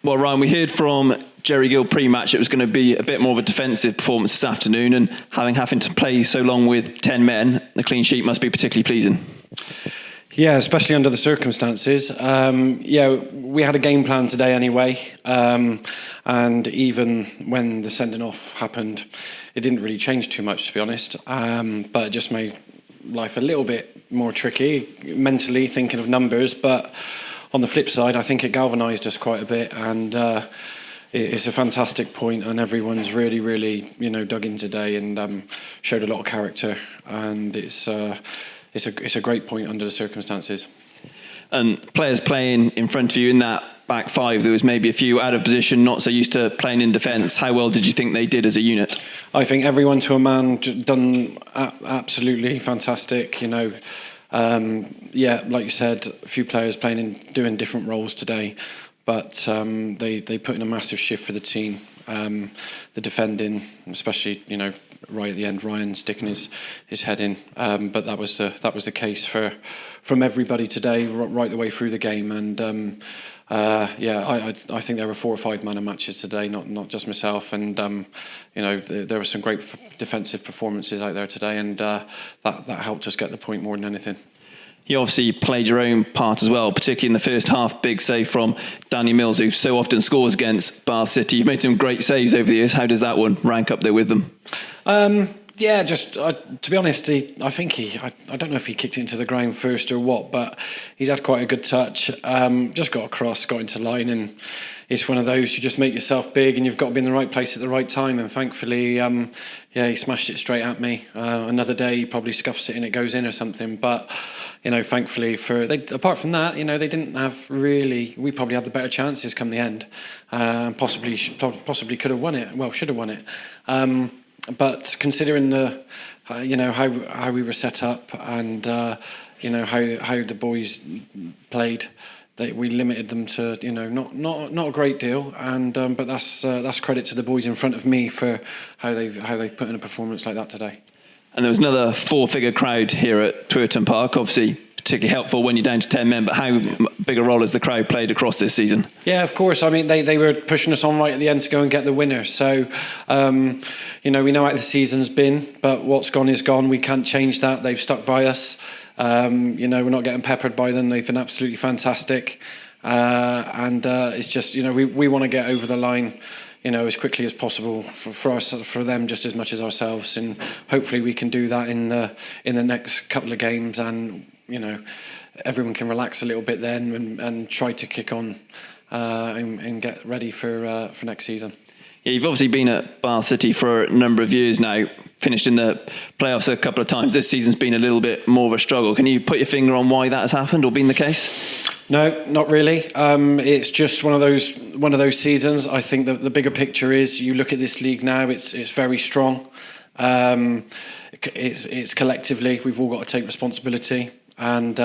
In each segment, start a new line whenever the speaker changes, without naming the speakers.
Well, Ryan, we heard from Jerry Gill pre-match it was going to be a bit more of a defensive performance this afternoon, and having to play so long with 10 men, the clean sheet must be particularly pleasing.
Yeah, especially under the circumstances. We had a game plan today anyway, and even when the sending off happened, it didn't really change too much, to be honest, but it just made life a little bit more tricky, mentally thinking of numbers, but on the flip side, I think it galvanised us quite a bit, and it's a fantastic point, and everyone's really, really, dug in today and showed a lot of character, and it's a great point under the circumstances.
And players playing in front of you in that back five, there was maybe a few out of position, not so used to playing in defence. How well did you think they did as a unit?
I think everyone to a man done absolutely fantastic. Like you said, a few players doing different roles today, but they put in a massive shift for the team. The defending, especially right at the end, Ryan sticking his head in, but that was the case from everybody today, right the way through the game. And I think there were 4 or 5 man of matches today, not just myself. And there were some great defensive performances out there today, and that helped us get the point more than anything.
You obviously played your own part as well, particularly in the first half. Big save from Danny Mills, who so often scores against Bath City. You've made some great saves over the years. How does that one rank up there with them?
To be honest, I think I don't know if he kicked it into the ground first or what, but he's had quite a good touch. Just got across, got into line, and it's one of those, you just make yourself big and you've got to be in the right place at the right time. And thankfully, he smashed it straight at me. Another day, he probably scuffs it and it goes in or something. But, thankfully apart from that, they didn't have really, we probably had the better chances come the end. Possibly could have won it. Well, should have won it. But considering how we were set up and how the boys played, we limited them to not a great deal, and but that's credit to the boys in front of me for how they've put in a performance like that today.
And there was another 4-figure crowd here at Twerton Park, obviously particularly helpful when you're down to 10 men, but how big a role has the crowd played across this season?
Yeah, of course. I mean, they were pushing us on right at the end to go and get the winner. So, we know how the season's been, but what's gone is gone. We can't change that. They've stuck by us. We're not getting peppered by them. They've been absolutely fantastic. It's just, we want to get over the line, as quickly as possible for us, for them just as much as ourselves. And hopefully we can do that in the next couple of games, and everyone can relax a little bit then and try to kick on and get ready for next season.
Yeah, you've obviously been at Bath City for a number of years now, finished in the playoffs a couple of times. This season's been a little bit more of a struggle. Can you put your finger on why that has happened or been the case?
No, not really. It's just one of those seasons. I think that the bigger picture is, you look at this league now, it's very strong. It's collectively, we've all got to take responsibility. And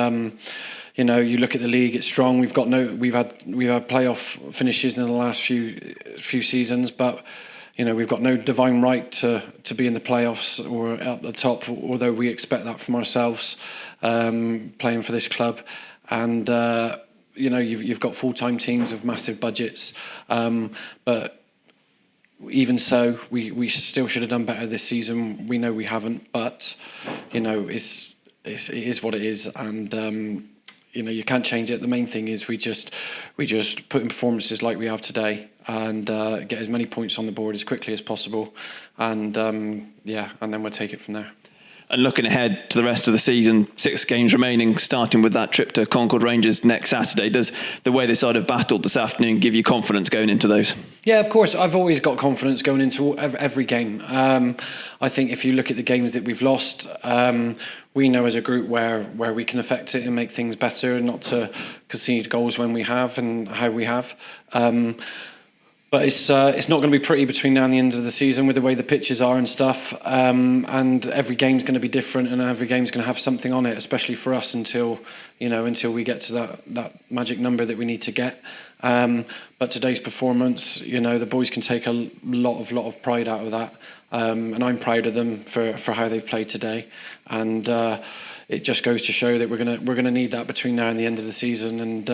you look at the league, it's strong. We've had playoff finishes in the last few seasons, but we've got no divine right to be in the playoffs or at the top, although we expect that from ourselves, playing for this club. And you've got full-time teams with massive budgets, but even so, we still should have done better this season. We know we haven't, but it is what it is, and you can't change it. The main thing is we just put in performances like we have today, and get as many points on the board as quickly as possible, and and then we'll take it from there.
And looking ahead to the rest of the season, 6 games remaining, starting with that trip to Concord Rangers next Saturday. Does the way this side have battled this afternoon give you confidence going into those?
Yeah, of course. I've always got confidence going into every game. I think if you look at the games that we've lost, we know as a group where we can affect it and make things better, and not to concede goals when we have and how we have. But it's not going to be pretty between now and the end of the season with the way the pitches are and stuff. And every game's going to be different, and every game's going to have something on it, especially for us until we get to that magic number that we need to get. But today's performance, the boys can take a lot of pride out of that. And I'm proud of them for how they've played today. And it just goes to show that we're gonna need that between now and the end of the season. And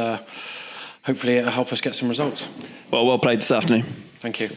hopefully it'll help us get some results.
Well played this afternoon.
Thank you.